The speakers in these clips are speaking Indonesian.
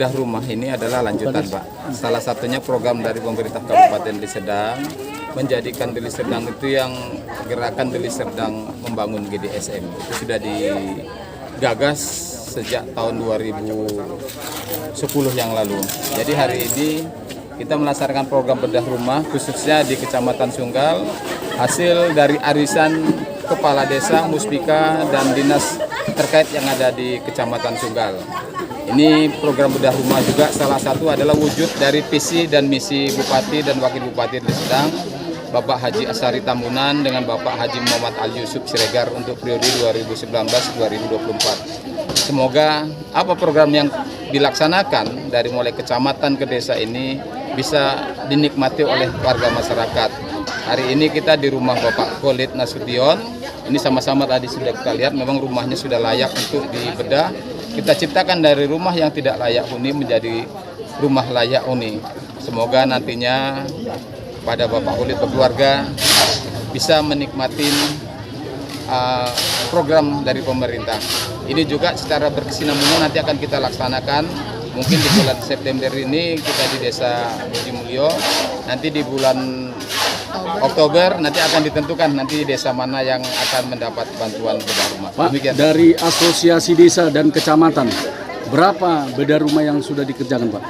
bedah rumah ini adalah lanjutan, Pak. Salah satunya program dari pemerintah Kabupaten Deli Serdang menjadikan Deli Serdang itu yang gerakan Deli Serdang membangun GDSM. Itu sudah digagas sejak tahun 2010 yang lalu. Jadi hari ini kita melaksanakan program bedah rumah khususnya di Kecamatan Sunggal, hasil dari arisan Kepala Desa, Muspika, dan Dinas terkait yang ada di Kecamatan Sunggal. Ini program bedah rumah juga salah satu adalah wujud dari visi dan misi Bupati dan Wakil Bupati Deli Serdang, Bapak Haji Asari Tambunan dengan Bapak Haji Muhammad Al Yusuf Siregar untuk periode 2019-2024. Semoga apa program yang dilaksanakan dari mulai kecamatan ke desa ini bisa dinikmati oleh warga masyarakat. Hari ini kita di rumah Bapak Khalid Nasution. Ini sama-sama tadi sudah kita lihat memang rumahnya sudah layak untuk dibedah. Kita ciptakan dari rumah yang tidak layak huni menjadi rumah layak huni. Semoga nantinya pada Bapak Khalid berkeluarga bisa menikmati program dari pemerintah. Ini juga secara berkesinambungan nanti akan kita laksanakan. Mungkin di bulan September ini kita di Desa Bojimulyo, nanti di bulan Oktober nanti akan ditentukan nanti desa mana yang akan mendapat bantuan bedah rumah. Pak, dari asosiasi desa dan kecamatan, berapa bedah rumah yang sudah dikerjakan, Pak?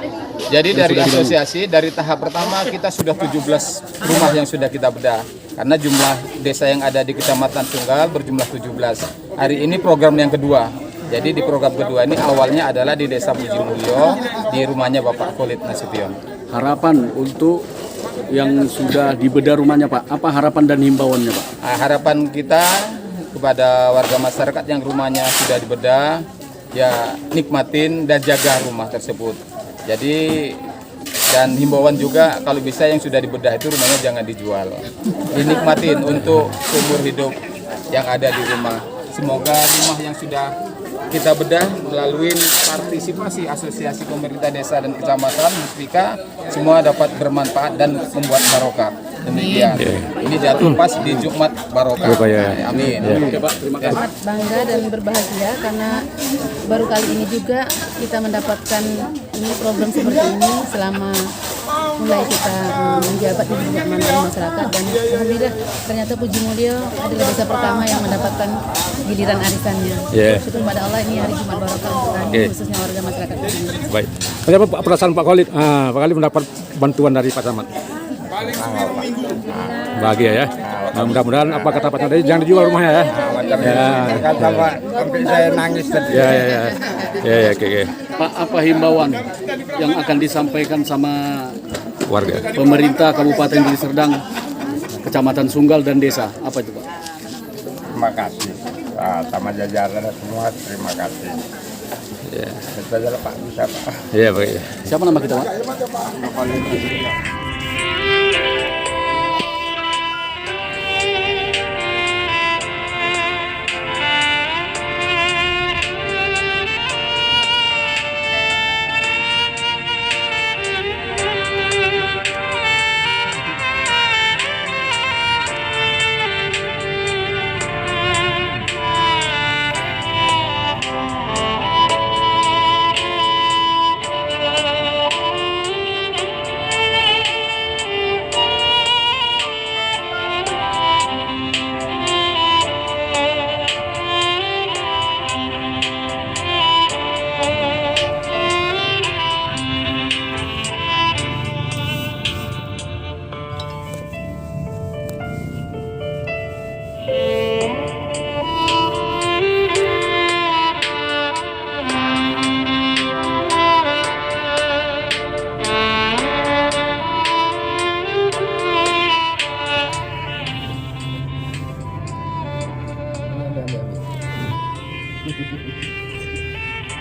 Jadi dari asosiasi, dari tahap pertama kita sudah 17 rumah yang sudah kita bedah. Karena jumlah desa yang ada di Kecamatan Sunggal berjumlah 17. Hari ini program yang kedua. Jadi di program kedua ini awalnya adalah di Desa Bojimulyo, di rumahnya Bapak Khalid Nasution. Harapan untuk yang sudah dibedah rumahnya, Pak, apa harapan dan himbauannya, Pak? Harapan kita kepada warga masyarakat yang rumahnya sudah dibedah, ya nikmatin dan jaga rumah tersebut. Jadi dan himbauan juga kalau bisa yang sudah dibedah itu rumahnya jangan dijual, dinikmatin untuk seumur hidup yang ada di rumah. Semoga rumah yang sudah kita bedah melalui partisipasi asosiasi pemerintah desa dan kecamatan Muspika semua dapat bermanfaat dan membuat barokah. Demikian. Ini jatuh pas di Jumat barokah. Amin. Sangat bangga dan berbahagia karena baru kali ini juga kita mendapatkan ini program seperti ini selama mulai kita menjabat di masyarakat, dan alhamdulillah ternyata Bojimulyo adalah desa pertama yang mendapatkan giliran arisannya. Syukur pada Allah, ini hari Jumat barokah untuk kami, khususnya warga masyarakat di sini. Baik. Bagaimana perasaan Pak Khalid? Pak Khalid mendapat bantuan dari Pak Camat. Bahagia ya. Nah, mudah-mudahan apa kata Pak Camat, jangan dijual rumahnya ya. Kata Pak, sampai saya nangis tadi. Oke. Pak, apa himbauan yang akan disampaikan sama Warga. pemerintah Kabupaten Deli Serdang, Kecamatan Sunggal dan desa? Apa itu, Pak? Terima kasih sama jajaran semua, terima kasih. Itu aja Pak, bisa Pak. Iya, Pak. Siapa nama kita, Pak?